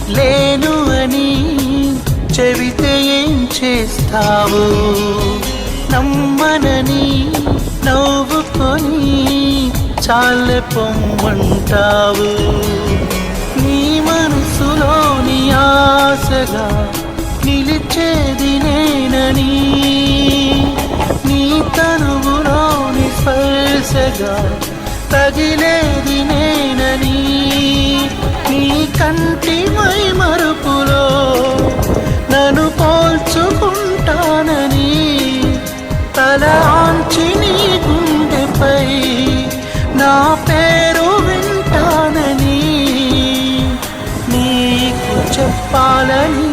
లేను అని చెబితే ఏం చేస్తావు? నమ్మనని నవ్వుకొని చాలే పొమ్మంటావు. నీ మనసులోని ఆశగా నిలిచేది నేనని, నీ తనువులోని స్పర్శగా తగిలేది నేనని, నీ కంటి మై మరుపులో నన్ను పోల్చుకుంటానని, తల ఆంచి నీ గుండెపై నా పేరు వింటానని నీకు చెప్పాలని